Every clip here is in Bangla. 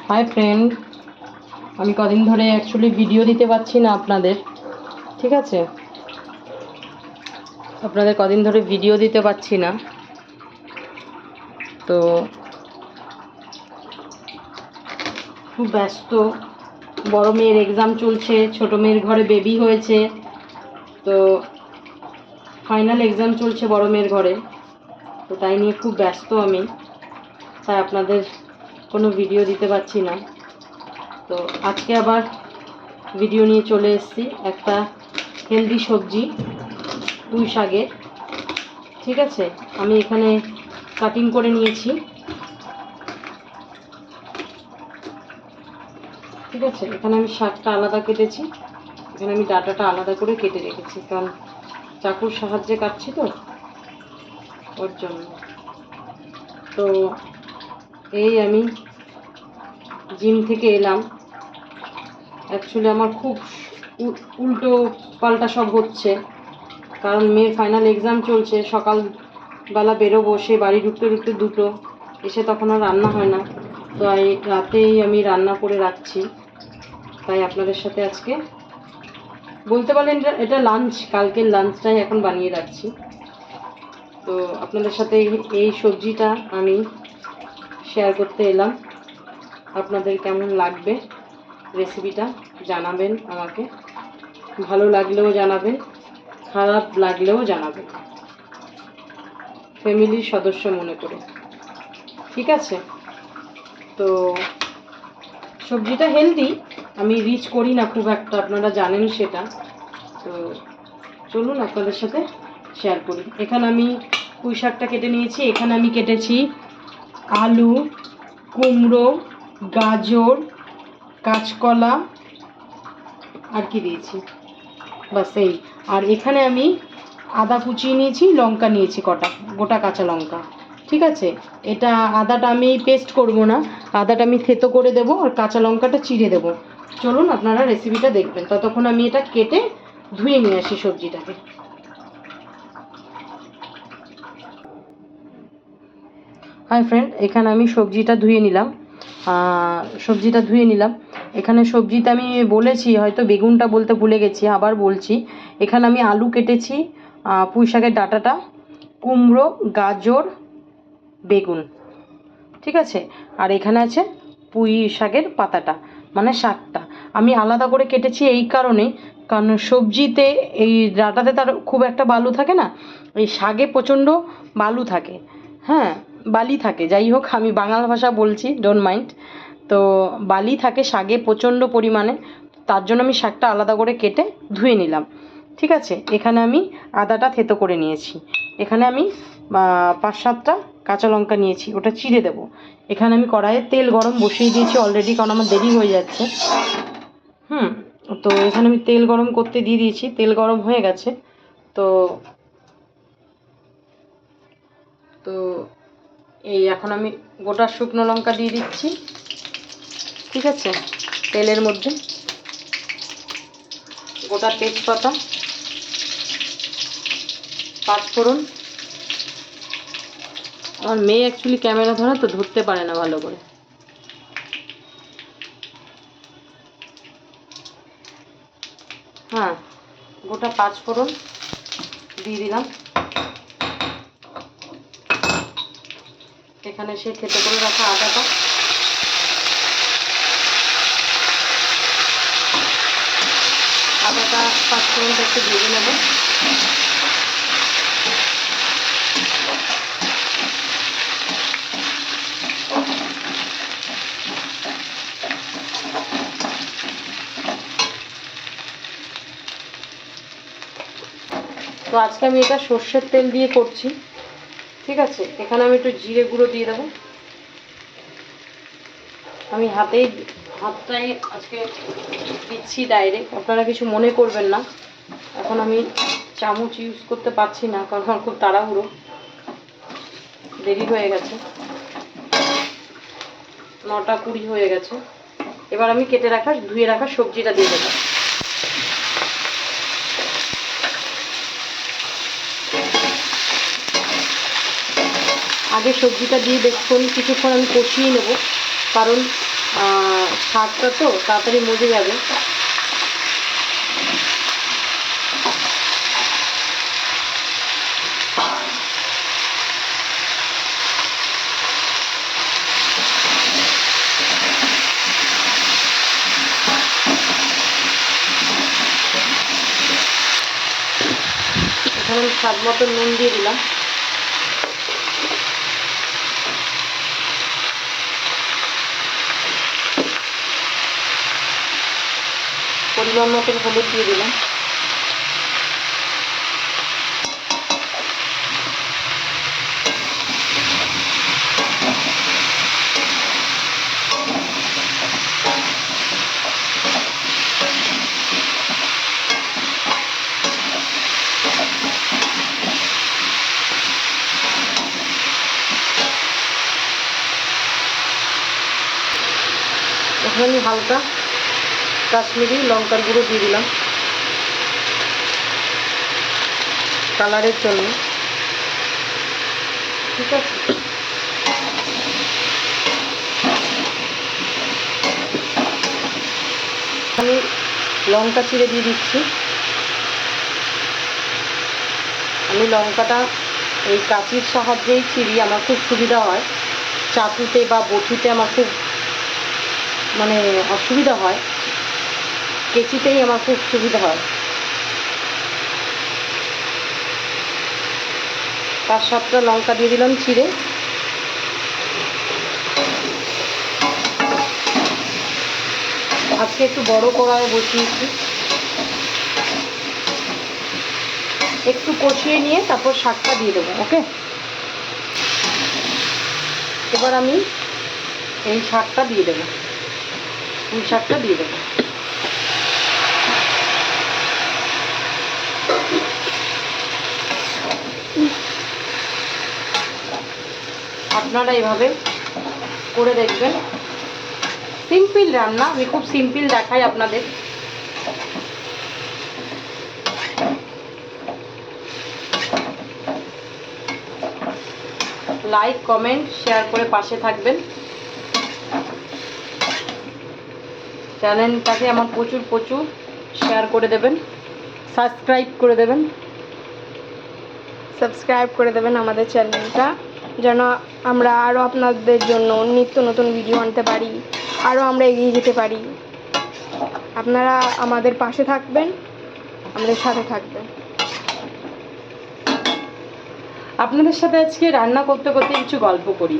হাই ফ্রেন্ড, আমি কদিন ধরে অ্যাকচুয়ালি ভিডিও দিতে পারছি না আপনাদের। ঠিক আছে, আপনাদের কদিন ধরে ভিডিও দিতে পারছি না, তো খুব ব্যস্ত। বড় মেয়ের এক্সাম চলছে, ছোট মেয়ের ঘরে বেবি হয়েছে, তো ফাইনাল এক্সাম চলছে বড় মেয়ের ঘরে, তো তাই নিয়ে খুব ব্যস্ত আমি, তাই আপনাদের কোনো ভিডিও দিতে পারছি না। তো আজকে আবার ভিডিও নিয়ে চলে এসেছি একটা হেলদি সবজি, পুঁই শাকের। ঠিক আছে, আমি এখানে কাটিং করে নিয়েছি। ঠিক আছে, এখানে আমি শাকটা আলাদা কেটেছি, এখানে আমি ডাঁটাটা আলাদা করে কেটে রেখেছি, কারণ চাকুর সাহায্যে কাটছি তো ওর জন্য। তো এই আমি জিম থেকে এলাম। অ্যাকচুয়ালি আমার খুব উল্টো পাল্টা সব হচ্ছে, কারণ মেয়ের ফাইনাল এক্সাম চলছে। সকালবেলা বেরোবো, সে বাড়ি ঢুকতে ঢুকতে 2টো, এসে তখন আর রান্না হয় না, তো রাতেই আমি রান্না করে রাখছি। তাই আপনাদের সাথে আজকে বলতে পারেন এটা লাঞ্চ, কালকের লাঞ্চটাই এখন বানিয়ে রাখছি। তো আপনাদের সাথে এই সবজিটা আমি শেয়ার করতে এলাম। আপনাদের কেমন লাগবে রেসিপিটা জানাবেন আমাকে, ভালো লাগলেও জানাবেন, খারাপ লাগলেও জানাবেন, ফ্যামিলির সদস্য মনে করে। ঠিক আছে, তো সবজিটা হেলদি, আমি রিচ করি না খুব একটা, আপনারা জানেন সেটা। তো চলুন আপনাদের সাথে শেয়ার করি। এখানে আমি পুঁই শাকটা কেটে নিয়েছি, এখানে আমি কেটেছি আলু, কুমড়ো, গাজর, কাঁচকলা, আর কি দিয়েছি, বাস এই। আর এখানে আমি আদা কুচিয়ে নিয়েছি, লঙ্কা নিয়েছি কটা, গোটা কাঁচা লঙ্কা। ঠিক আছে, এটা আদাটা আমি পেস্ট করব না, আদাটা আমি থেতো করে দেবো, আর কাঁচা লঙ্কাটা চিড়ে দেবো। চলুন আপনারা রেসিপিটা দেখবেন, ততক্ষণ আমি এটা কেটে ধুয়ে নিয়ে আসি সবজিটাকে। হাই ফ্রেন্ড, এখানে আমি সবজিটা ধুয়ে নিলাম। এখানে সবজিতে আমি বলেছি, হয়তো বেগুনটা বলতে ভুলে গেছি, আবার বলছি। এখানে আমি আলু কেটেছি, পুঁই শাকের ডাঁটাটা, কুমড়ো, গাজর, বেগুন। ঠিক আছে, আর এখানে আছে পুঁই শাকের পাতাটা, মানে শাকটা। আমি আলাদা করে কেটেছি এই কারণে, কারণ সবজিতে এই ডাঁটাতে তার খুব একটা বালু থাকে না, এই শাকে প্রচণ্ড বালু থাকে। হ্যাঁ, বালি থাকে, যাই হোক আমি বাংলা ভাষা বলছি, ডোন্ট মাইন্ড। তো বালি থাকে শাকে প্রচণ্ড পরিমাণে, তার জন্য আমি শাকটা আলাদা করে কেটে ধুয়ে নিলাম। ঠিক আছে, এখানে আমি আদাটা থেতো করে নিয়েছি, এখানে আমি 5-7টা কাঁচা লঙ্কা নিয়েছি, ওটা চিড়ে দেবো। এখানে আমি কড়াইয়ে তেল গরম বসিয়ে দিয়েছি অলরেডি, কারণ আমার দেরি হয়ে যাচ্ছে। তো এখানে আমি তেল গরম করতে দিয়ে দিয়েছি, তেল গরম হয়ে গেছে। তো তো এই এখন আমি গোটা শুকনো লঙ্কা দিয়ে দিচ্ছি। ঠিক আছে, তেলের মধ্যে গোটা তেজপাতা, পাঁচফোড়ন। আমার মেয়ে অ্যাকচুয়ালি ক্যামেরা ধরে তো ধরতে পারে না ভালো করে। হ্যাঁ, গোটা পাঁচফোড়ন দিয়ে দিলাম। এখানে সেই থেতো করে রাখা আদাটা, পাঁচফোড়নটা একটু ভেজে নেব। তো আজকে আমি এটা সর্ষের তেল দিয়ে করছি। ঠিক আছে, এখানে আমি একটু জিরে গুঁড়ো দিয়ে দেবো। আমি হাতটাই আজকে দিচ্ছি ডাইরেক্ট, আপনারা কিছু মনে করবেন না। এখন আমি চামচ ইউজ করতে পারছি না, কারণ আমার খুব তাড়াহুড়ো, দেরি হয়ে গেছে, 9:20 হয়ে গেছে। এবার আমি ধুয়ে রাখা সবজিটা দিয়ে দেবো। আগে সবজিটা দিয়ে কিছুক্ষণ আমি কষিয়ে নেব, কারণ শাকটা তো তাড়াতাড়ি মজে যাবে। এখানে আমি স্বাদ মতো নুন দিয়ে দিলাম। পরিমাণ মতো হলুদ দিয়ে দিলাম। এখানে আমি হালকা কাশ্মীরি লঙ্কার গুঁড়ো দিয়ে দিলাম কালারের জন্য। ঠিক আছে, আমি লঙ্কা চিড়ে দিয়ে দিচ্ছি। আমি লঙ্কাটা এই কাঁচির সাহায্যেই চিড়ি, আমার খুব সুবিধা হয়। চাকুতে বা বটিতে আমার খুব মানে অসুবিধা হয়, কেচিতেই আমার খুব সুবিধা হয়। 5-7টা লঙ্কা দিয়ে দিলাম চিড়ে। আজকে একটু বড় কড়াইয়ে বসিয়েছি, একটু কষিয়ে নিয়ে তারপর শাকটা দিয়ে দেবো। ওকে, এবার আমি এই শাকটা দিয়ে দেবো, পুঁই শাকটা দিয়ে দেবো। আপনারা এইভাবে করে দেখবেন, সিম্পল রান্না, আমি খুব সিম্পল দেখাই আপনাদের। লাইক কমেন্ট শেয়ার করে পাশে থাকবেন। চ্যানেলটাকে আমার প্রচুর প্রচুর শেয়ার করে দেবেন, সাবস্ক্রাইব করে দেবেন। সাবস্ক্রাইব করে দেবেন আমাদের চ্যানেলটা, যেন আমরা আরও আপনাদের জন্য নিত্য নতুন ভিডিও আনতে পারি, আরও আমরা এগিয়ে যেতে পারি। আপনারা আমাদের পাশে থাকবেন, আমাদের সাথে থাকবেন। আপনাদের সাথে আজকে রান্না করতে করতে কিছু গল্প করি,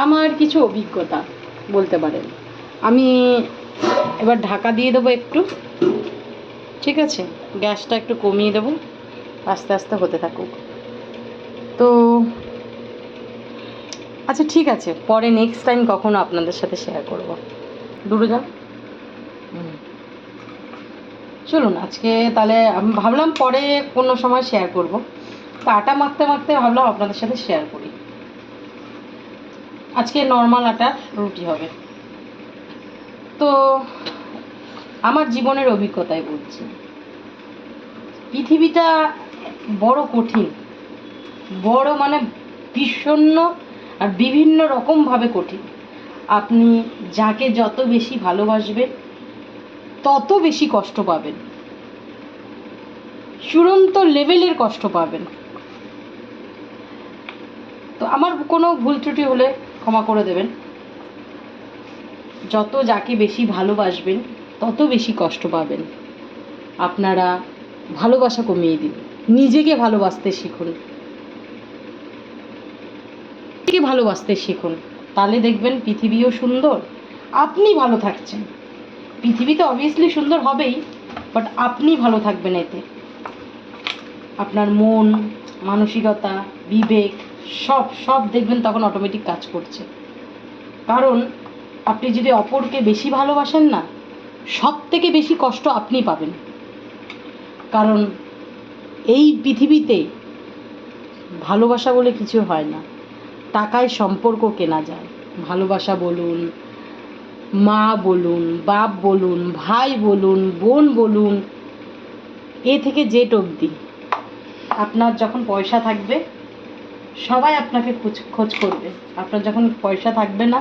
আমার কিছু অভিজ্ঞতা বলতে পারেন। আমি এবার ঢাকা দিয়ে দেবো একটু, ঠিক আছে, গ্যাসটা একটু কমিয়ে দেবো, আস্তে আস্তে হতে থাকুক। তো আচ্ছা ঠিক আছে, পরে নেক্সট টাইম কখনো আপনাদের সাথে শেয়ার করব। দূরে যান, চলুন আজকে তাহলে আমি ভাবলাম পরে কোনো সময় শেয়ার করব। তো আটা মাখতে মাখতে ভাবলাম আপনাদের সাথে শেয়ার করি। আজকে নর্মাল আটার রুটি হবে। তো আমার জীবনের অভিজ্ঞতায় বলছি, পৃথিবীটা বড় কঠিন, বড় মানে বিষণ্ণ আর বিভিন্ন রকমভাবে কঠিন। আপনি যাকে যত বেশি ভালোবাসবেন তত বেশি কষ্ট পাবেন, চূড়ান্ত লেভেলের কষ্ট পাবেন। তো আমার কোনো ভুল ত্রুটি হলে ক্ষমা করে দেবেন। যত যাকে বেশি ভালোবাসবেন তত বেশি কষ্ট পাবেন। আপনারা ভালোবাসা কমিয়ে দিন, নিজেকে ভালোবাসতে শিখুন, নিজেকে ভালোবাসতে শিখুন, তাহলে দেখবেন পৃথিবীও সুন্দর, আপনি ভালো থাকছেন। পৃথিবী তো অবভিয়াসলি সুন্দর হবেই, বাট আপনি ভালো থাকবেন এতে। আপনার মন, মানসিকতা, বিবেক সব সব দেখবেন তখন অটোমেটিক কাজ করছে। কারণ আপনি যদি অপরকে বেশি ভালোবাসেন না, সব থেকে বেশি কষ্ট আপনি পাবেন। কারণ এই পৃথিবীতে ভালোবাসা বলে কিছু হয় না, টাকায় সম্পর্ক কেনা যায়। ভালোবাসা বলুন, মা বলুন, বাপ বলুন, ভাই বলুন, বোন বলুন, এ থেকে জেড অবধি, আপনার যখন পয়সা থাকবে সবাই আপনাকে খোঁজ করবে। আপনার যখন পয়সা থাকবে না,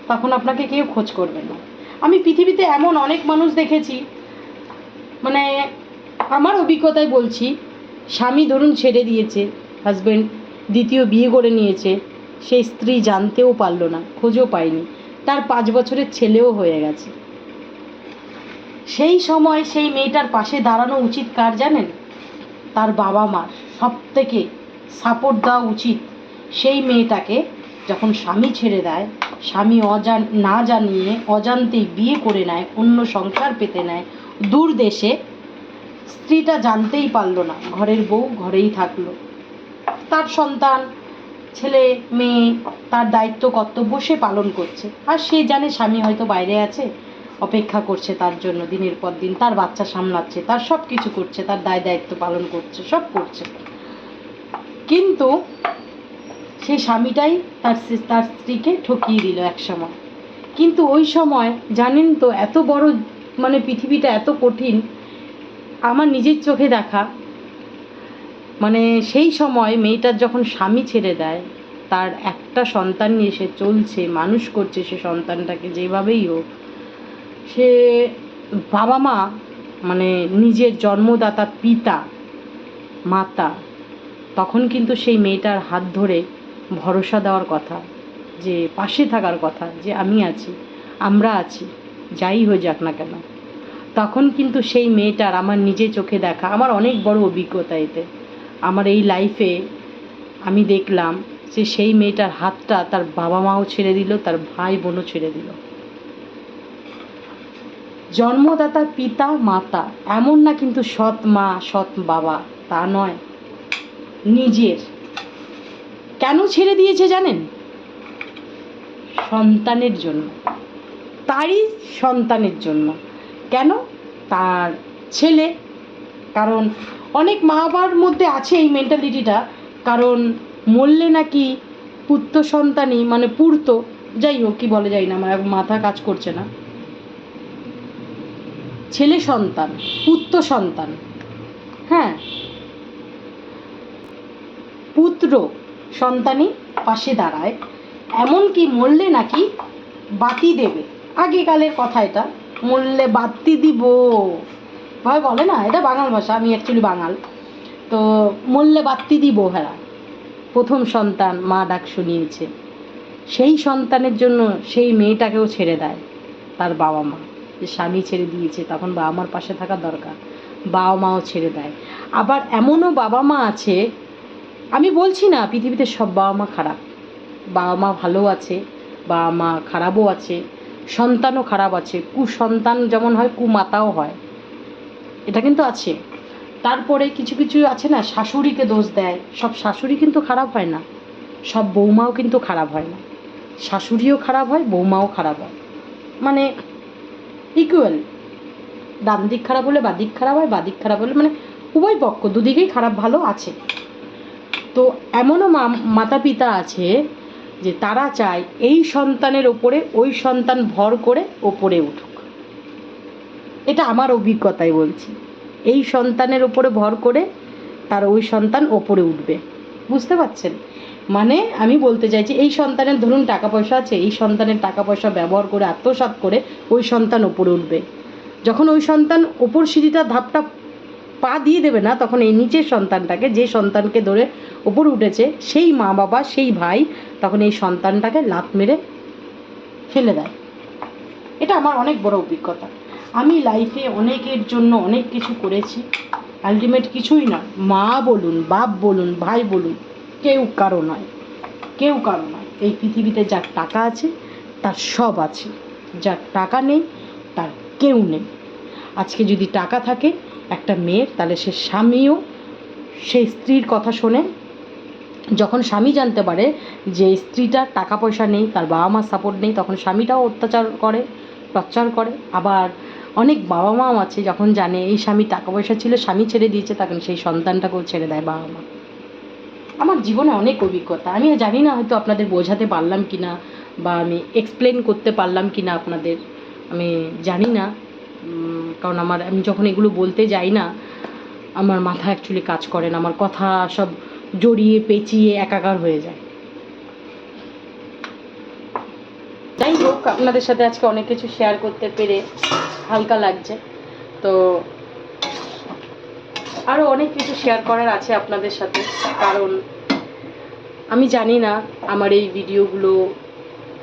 তখন আপনাকে কেউ খোঁজ করবে না। আমি পৃথিবীতে এমন অনেক মানুষ দেখেছি, মানে আমার অভিজ্ঞতায় বলছি, স্বামী ধরুন ছেড়ে দিয়েছে, হাজব্যান্ড দ্বিতীয় বিয়ে করে নিয়েছে, সেই স্ত্রী জানতেও পারলো না, খোঁজও পায়নি, তার 5 বছরের ছেলেও হয়ে গেছে। সেই সময় সেই মেয়েটার পাশে দাঁড়ানো উচিত কার জানেন? তার বাবা মার সব থেকে সাপোর্ট দেওয়া উচিত সেই মেয়েটাকে। যখন স্বামী ছেড়ে দেয়, স্বামী না জানিয়ে অজান্তেই বিয়ে করে নেয়, অন্য সংসার পেতে নেয় দূর দেশে, স্ত্রীটা জানতেই পারলো না, ঘরের বউ ঘরেই থাকলো, তার সন্তান ছেলে মেয়ে তার দায়িত্ব কর্তব্য সে পালন করছে, আর সে জানে স্বামী হয়তো বাইরে আছে, অপেক্ষা করছে তার জন্য, দিনের পর দিন তার বাচ্চা সামলাচ্ছে, তার সব কিছু করছে, তার দায়িত্ব পালন করছে, সব করছে, কিন্তু সেই স্বামীটাই তার স্ত্রীকে ঠকিয়ে দিল এক সময়। কিন্তু ওই সময় জানেন তো, এত বড় মানে পৃথিবীটা এত কঠিন, আমার নিজের চোখে দেখা, মানে সেই সময় মেয়েটার যখন স্বামী ছেড়ে দেয়, তার একটা সন্তান নিয়ে সে চলছে, মানুষ করছে সে সন্তানটাকে যেভাবেই হোক, সে বাবা মা মানে নিজের জন্মদাতা পিতা মাতা, তখন কিন্তু সেই মেয়েটার হাত ধরে ভরসা দেওয়ার কথা, যে পাশে থাকার কথা, যে আমি আছি, আমরা আছি, যাই হয়ে যাক না কেন, তখন কিন্তু সেই মেয়েটার, আমার নিজে চোখে দেখা, আমার অনেক বড় অভিজ্ঞতা এতে, আমার এই লাইফে আমি দেখলাম যে সেই মেয়েটার হাতটা তার বাবা মাও ছেড়ে দিল, তার ভাই বোনও ছেড়ে দিল। জন্মদাতা পিতা মাতা, এমন না কিন্তু সৎ মা সৎ বাবা, তা নয়, নিজের। কেন ছেড়ে দিয়েছে জানেন? সন্তানের জন্য, তারই সন্তানের জন্য। কেন? তার ছেলে, কারণ অনেক মা বাবার মধ্যে আছে এই মেন্টালিটিটা, কারণ মরলে নাকি পুত্র সন্তানই মানে পূর্ত, যাই হোক কী বলে যাই না, আমার মাথা কাজ করছে না, ছেলে সন্তান পুত্র সন্তান, হ্যাঁ, পুত্র সন্তানই পাশে দাঁড়ায়, এমনকি মরলে নাকি বাতি দেবে, আগেকালের কথা এটা, মরলে বাতি দিব ভাই বলে না, এটা বাঙাল ভাষা, আমি অ্যাকচুয়ালি বাঙাল, তো মরলে বাতি দিব, হ্যাঁ, প্রথম সন্তান মা ডাক শুনিয়েছে, সেই সন্তানের জন্য সেই মেয়েটাকেও ছেড়ে দেয় তার বাবা মা, যে স্বামী ছেড়ে দিয়েছে তখন বাবা মার পাশে থাকা দরকার, বাবা মাও ছেড়ে দেয়। আবার এমনও বাবা মা আছে, আমি বলছি না পৃথিবীতে সব বাবা মা খারাপ, বাবা মা ভালো আছে, বাবা মা খারাপও আছে, সন্তানও খারাপ আছে, কুসন্তান যেমন হয় কুমাতাও হয়, এটা কিন্তু আছে। তারপরে কিছু কিছু আছে না, শাশুড়িকে দোষ দেয়, সব শাশুড়ি কিন্তু খারাপ হয় না, সব বৌমাও কিন্তু খারাপ হয় না, শাশুড়িও খারাপ হয়, বৌমাও খারাপ হয়, মানে ইকুয়াল, ডান দিক খারাপ হলে বাদিক খারাপ হয়, বাদিক খারাপ হলে মানে উভয় পক্ষ দুদিকেই খারাপ ভালো আছে। তো এমনও মাতা পিতা আছে যে তারা চায় এই সন্তানের ওপরে ওই সন্তান ভর করে ওপরে উঠুক, এটা আমার অভিজ্ঞতায় বলছি, এই সন্তানের ওপরে ভর করে তার ওই সন্তান ওপরে উঠবে, বুঝতে পারছেন? মানে আমি বলতে চাইছি, এই সন্তানের ধরুন টাকা পয়সা আছে, এই সন্তানের টাকা পয়সা ব্যবহার করে আত্মসাৎ করে ওই সন্তান ওপরে উঠবে, যখন ওই সন্তান ওপর সিঁড়িটা ধাপটা পা দিয়ে দেবে না, তখন এই নিচের সন্তানটাকে, যে সন্তানকে ধরে ওপরে উঠেছে সেই মা বাবা সেই ভাই, তখন এই সন্তানটাকে লাত মেরে ফেলে দেয়। এটা আমার অনেক বড় অভিজ্ঞতা, আমি লাইফে অনেকের জন্য অনেক কিছু করেছি, আলটিমেট কিছুই নয়, মা বলুন বাপ বলুন ভাই বলুন, কেউ কারো নয়, কেউ কারো নয়, এই পৃথিবীতে যার টাকা আছে তার সব আছে, যার টাকা নেই তার কেউ নেই। আজকে যদি টাকা থাকে একটা মেয়ের, তাহলে সে স্বামীও সেই স্ত্রীর কথা শোনে, যখন স্বামী জানতে পারে যে স্ত্রীটার টাকা পয়সা নেই, তার বাবা মার সাপোর্ট নেই, তখন স্বামীটাও অত্যাচার করে, টর্চার করে। আবার অনেক বাবা মাও আছে যখন জানে এই স্বামী টাকা পয়সা ছিল, স্বামী ছেড়ে দিয়েছে, তখন সেই সন্তানটাকেও ছেড়ে দেয় বাবা মা। আমার জীবনে অনেক অভিজ্ঞতা, আমি জানি না হয়তো আপনাদের বোঝাতে পারলাম কি না, বা আমি এক্সপ্লেন করতে পারলাম কি না আপনাদের, আমি জানি না, কারণ আমি যখন এগুলো বলতে যাই না, আমার মাথা অ্যাকচুয়ালি কাজ করে না, আমার কথা সব জড়িয়ে পেঁচিয়ে একাকার হয়ে যায়। যাই হোক, আপনাদের সাথে আজকে অনেক কিছু শেয়ার করতে পেরে হালকা লাগছে। তো আরও অনেক কিছু শেয়ার করার আছে আপনাদের সাথে, কারণ আমি জানি না আমার এই ভিডিওগুলো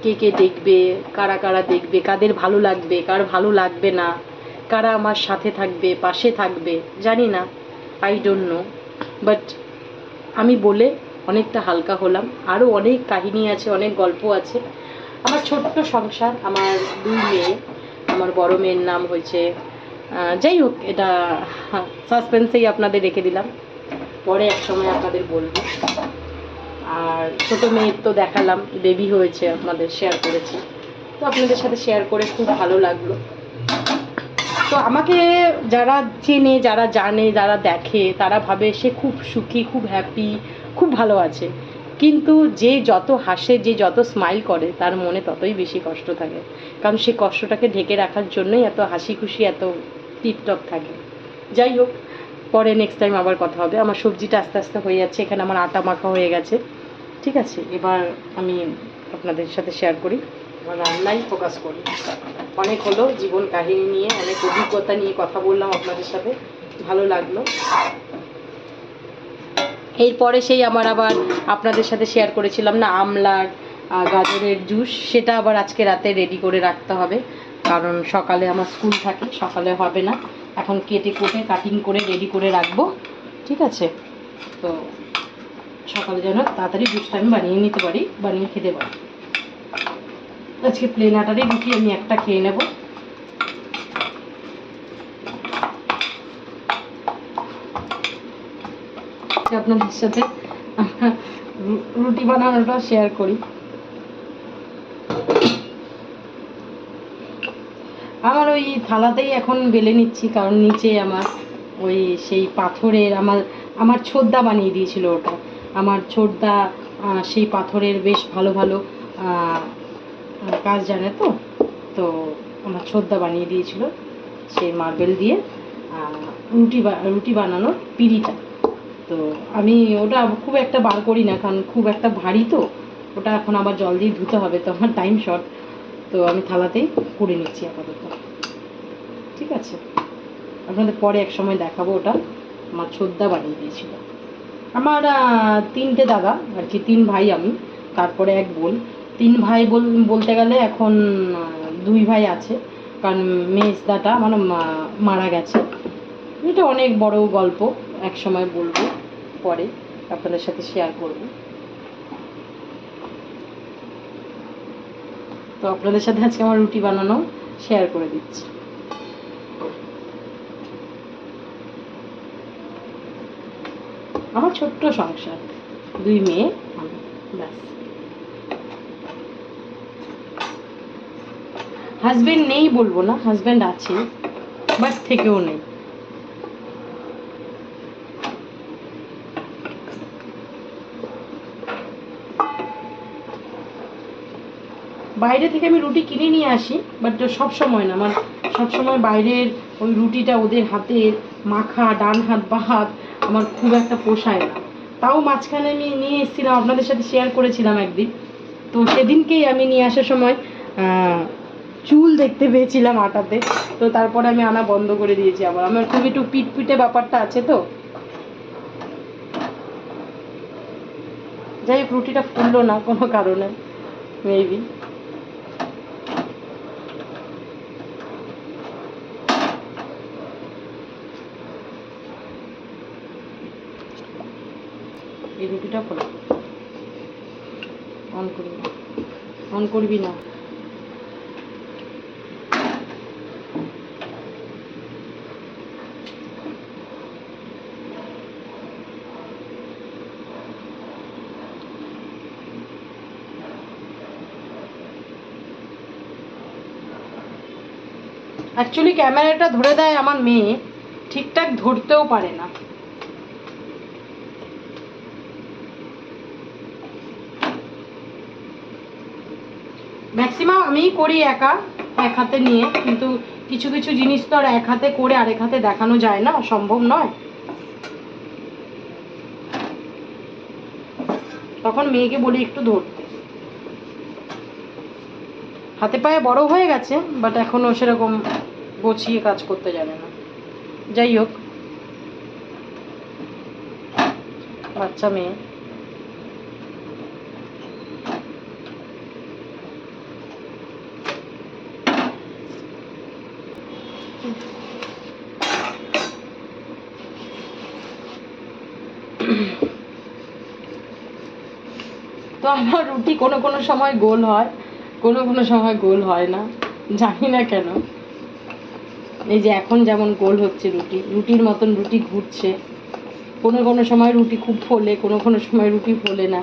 কে কে দেখবে, কারা কারা দেখবে, কাদের ভালো লাগবে, কার ভালো লাগবে না, কারা আমার সাথে থাকবে, পাশে থাকবে, জানি না, আই ডোন্ট নো। বাট আমি বলে অনেকটা হালকা হলাম। আরও অনেক কাহিনী আছে, অনেক গল্প আছে। আমার ছোট্ট সংসার, আমার 2 মেয়ে, আমার বড় মেয়ের নাম হয়েছে, যাই হোক এটা সাসপেন্সেই আপনাদের রেখে দিলাম, পরে এক সময় আপনাদের বলবো। আর ছোটো মেয়ের তো দেখালাম, বেবি হয়েছে, আপনাদের শেয়ার করেছি। তো আপনাদের সাথে শেয়ার করে খুব ভালো লাগলো। তো আমাকে যারা চেনে, যারা জানে, যারা দেখে, তারা ভাবে সে খুব সুখী, খুব হ্যাপি, খুব ভালো আছে। কিন্তু যে যত হাসে, যে যত স্মাইল করে, তার মনে ততই বেশি কষ্ট থাকে, কারণ সে কষ্টটাকে ঢেকে রাখার জন্যই এত হাসি খুশি, এত টিপটপ থাকে। যাই হোক, পরে নেক্সট টাইম আবার কথা হবে। আমার সবজিটা আস্তে আস্তে হয়ে যাচ্ছে, এখানে আমার আটা মাখা হয়ে গেছে। ঠিক আছে, এবার আমি আপনাদের সাথে শেয়ার করি, আমার রান্নাই ফোকাস করি। অনেক হলো জীবন কাহিনী নিয়ে, অনেক অভিজ্ঞতা নিয়ে কথা বললাম আপনাদের সাথে, ভালো লাগলো। এরপরে সেই আমার আবার আপনাদের সাথে শেয়ার করেছিলাম না আমলার গাজরের জুস, সেটা আবার আজকে রাতে রেডি করে রাখতে হবে, কারণ সকালে আমার স্কুল থাকে, সকালে হবে না। এখন কেটে কুটে কাটিং করে রেডি করে রাখবো। ঠিক আছে, তো সকালে যেন তাড়াতাড়ি জুসটা আমি বানিয়ে নিতে পারি, বানিয়ে খেতে পারি। আজকে প্লেন আটারই রুটি আমি একটা খেয়ে নেব। আপনাদের সাথে রুটি বানানোটা শেয়ার করি। আমার ওই থালাতেই এখন বেলে নিচ্ছি, কারণ নিচে আমার ওই সেই পাথরের আমার ছোটদা বানিয়ে দিয়েছিল ওটা। আমার ছোটদা সেই পাথরের বেশ ভালো ভালো কাজ জানে, তো আমার ছোটদা বানিয়ে দিয়েছিল সেই মার্বেল দিয়ে রুটি বানানোর পিঁড়িটা। তো আমি ওটা খুব একটা বার করি না, কারণ খুব একটা ভারী, তো ওটা এখন আবার জল দিয়ে ধুতে হবে, তো আমার টাইম শর্ট। তো আমি থালাতেই করে নিচ্ছি আপাতত। ঠিক আছে, আপনাদের পরে এক সময় দেখাবো। ওটা আমার ছোটদা বানিয়ে দিয়েছিল। আমার 3টে দাদা আর কি, 3 ভাই আমি, তারপরে এক বোন। 3 ভাই বলতে গেলে এখন 2 ভাই আছে, কারণ মেজদাটা আমার মারা গেছে। এটা অনেক বড় গল্প, এক সময় বলবো, পরে আপনাদের সাথে শেয়ার করব। তো আপনাদের সাথে আজকে আমার রুটি বানানো শেয়ার করে দিচ্ছি। আমার ছোট্ট সংসার, 2 মেয়ে, আমি, ব্যাস। হাজবেন্ড নেই বলবো না, হাজবেন্ড আছে, বাট থেকেও নেই। বাইরে থেকে আমি রুটি কিনে নিয়ে আসি, বাট সব সময় না, আমার সবসময় বাইরের ওই রুটিটা ওদের হাতের মাখা, ডান হাত বা হাত, আমার খুব একটা পোষায় না। তাও মাঝখানে আমি নিয়ে এসেছিলাম, আপনাদের সাথে শেয়ার করেছিলাম একদিন। তো সেদিনকেই আমি নিয়ে আসার সময় চুল দেখতে পেয়েছিলাম আটাতে, তো তারপরে আমি আনা বন্ধ করে দিয়েছি। আবার আমার খুব একটু পিটপিটে ব্যাপারটা আছে, তো যাই হোক, রুটিটা ফুললো না কোনো কারণে, মেবি। এই রুটিটা খোলা, অন করবি না, অন করবি না। অ্যাকচুয়ালি ক্যামেরাটা ধরে দেয় আমার মেয়ে, ঠিকঠাক ধরতেও পারে না। ম্যাক্সিমাম আমিই করি একা, এক হাতে নিয়ে, কিন্তু কিছু কিছু জিনিস তো আর এক হাতে করে আরেক হাতে দেখানো যায় না, সম্ভব নয়। তখন মেয়েকে বলি একটু ধরতে। হাতে পায়ে বড় হয়ে গেছে, বাট এখনও সেরকম গুছিয়ে কাজ করতে জানে না। যাই হোক, বাচ্চা মেয়ে। তো আমার রুটি কোনো কোনো সময় গোল হয়, কোনো কোনো সময় গোল হয় না, জানি না কেন। এই যে এখন যেমন গোল হচ্ছে রুটি, রুটির মতন রুটি ঘুরছে। কোনো কোনো সময় রুটি খুব ফোলে, কোনো কোনো সময় রুটি ফোলে না।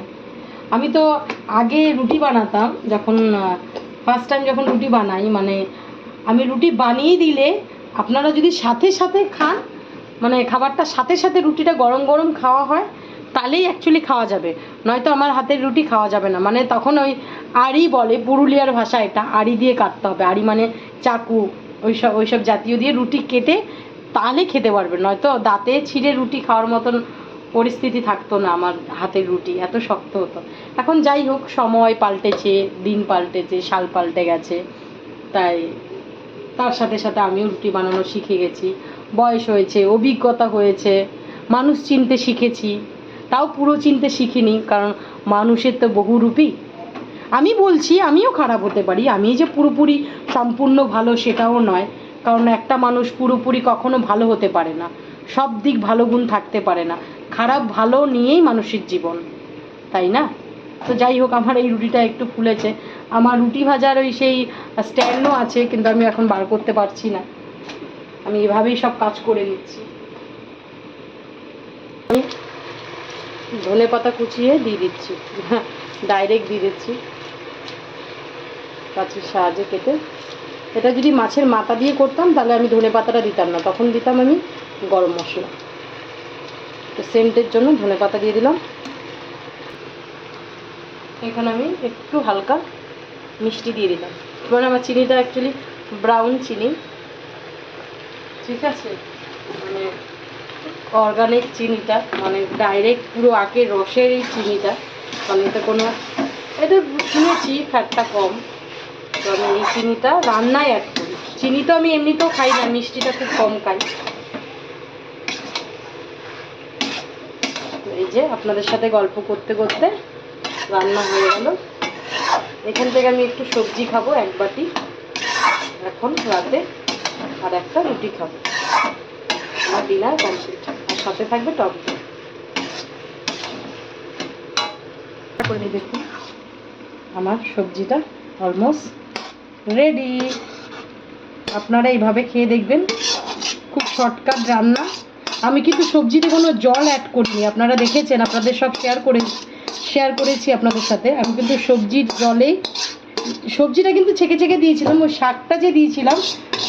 আমি তো আগে রুটি বানাতাম, যখন ফার্স্ট টাইম যখন রুটি বানাই, মানে আমি রুটি বানিয়ে দিলে আপনারা যদি সাথে সাথে খান, মানে খাবারটা সাথে সাথে রুটিটা গরম গরম খাওয়া হয়, তাহলেই অ্যাকচুয়ালি খাওয়া যাবে, নয়তো আমার হাতের রুটি খাওয়া যাবে না। মানে তখন ওই আড়ি বলে, পুরুলিয়ার ভাষা এটা, আড়ি দিয়ে কাটতে হবে। আড়ি মানে চাকু, ওইসব জাতীয় দিয়ে রুটি কেটে তাহলে খেতে পারবে, নয়তো দাঁতে ছিঁড়ে রুটি খাওয়ার মতন পরিস্থিতি থাকতো না। আমার হাতের রুটি এত শক্ত হতো। এখন যাই হোক, সময় পাল্টেছে, দিন পাল্টেছে, সাল পাল্টে গেছে, তাই তার সাথে সাথে আমিও রুটি বানানো শিখে গেছি। বয়স হয়েছে, অভিজ্ঞতা হয়েছে, মানুষ চিনতে শিখেছি। তাও পুরো চিনতে শিখিনি, কারণ মানুষের তো বহুরূপী। আমি বলছি আমিও খারাপ হতে পারি, আমি যে পুরোপুরি সম্পূর্ণ ভালো সেটাও নয়, কারণ একটা মানুষ পুরোপুরি কখনো ভালো হতে পারে না, সব দিক ভালো গুণ থাকতে পারে না। খারাপ ভালো নিয়েই মানুষের জীবন, তাই না? তো যাই হোক, আমার এই রুটিটা একটু ফুলেছে। আমার রুটি ভাজার ওই সেই স্ট্যান্ডও আছে, কিন্তু আমি এখন বার করতে পারছি না। আমি এভাবেই সব কাজ করে নিচ্ছি। আমি ধনে পাতা কুচিয়ে দিয়ে দিচ্ছি, ডাইরেক্ট দিয়ে দিচ্ছি কাঁচির সাহায্যে কেটে। এটা যদি মাছের মাথা দিয়ে করতাম তাহলে আমি ধনে পাতাটা দিতাম না, তখন দিতাম আমি গরম মশলা। তো সেন্টের জন্য ধনে পাতা দিয়ে দিলাম। এখানে আমি একটু হালকা মিষ্টি দিয়ে দিলাম, মানে আমার চিনিটা অ্যাকচুয়ালি ব্রাউন চিনি, ঠিক আছে, মানে অর্গানিক চিনিটা, মানে ডাইরেক্ট পুরো আখের রসের এই চিনিটা, মানে এটা কোনো, এটা শুনেছি ফ্যাটটা কম, তো আমি এই চিনিটা রান্নায় অ্যাড করি। চিনি তো আমি এমনিতেও খাই না, মিষ্টিটা খুব কম খাই। এই যে আপনাদের সাথে গল্প করতে করতে রান্না হয়ে গেল। এখান থেকে আমি একটু সবজি খাবো, এক বাটি এখন রাতে, আর একটা রুটি খাবো। আমার ডিনার কমপ্লিট, আর সাথে থাকবে টক দই। করে দেখুন আমার সবজিটা অলমোস্ট রেডি। আপনারা এইভাবে খেয়ে দেখবেন, খুব শর্টকাট রান্না। আমি কিন্তু সবজিতে কোনো জল অ্যাড করিনি, আপনারা দেখেছেন, আপনাদের সব শেয়ার করেছি আপনাদের সাথে। আমি কিন্তু সবজির জলেই, সবজিটা কিন্তু ছেঁকে ছেঁকে দিয়েছিলাম। ওই শাকটা যে দিয়েছিলাম,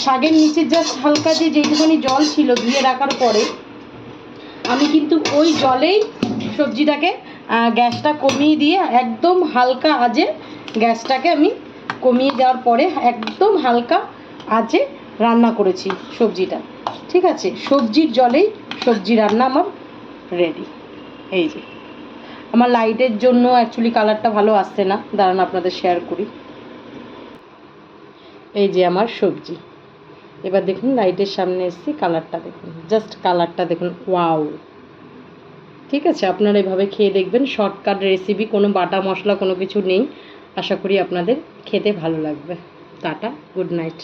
শাকের নিচে জাস্ট হালকা যেইটুখানি জল ছিল ধুয়ে রাখার পরে, আমি কিন্তু ওই জলেই সবজিটাকে গ্যাসটা কমিয়ে দিয়ে একদম হালকা আঁচে, গ্যাসটাকে আমি কমিয়ে দেওয়ার পরে একদম হালকা আঁচে রান্না করেছি সবজিটা, ঠিক আছে? সবজির জলেই সবজি রান্না আমার রেডি। এই যে আমার লাইটের জন্য অ্যাকচুয়ালি কালারটা ভালো আসছে না, দাঁড়ান আপনাদের শেয়ার করি। এই যে আমার সবজি, এবার দেখুন লাইটের সামনে এসেছি, কালারটা দেখুন, জাস্ট কালারটা দেখুন, ওয়াও! ঠিক আছে, আপনারা এভাবে খেয়ে দেখবেন। শর্টকাট রেসিপি, কোনো বাটা মশলা কোনো কিছু নেই। আশা করি আপনাদের খেতে ভালো লাগবে। Tata, good night.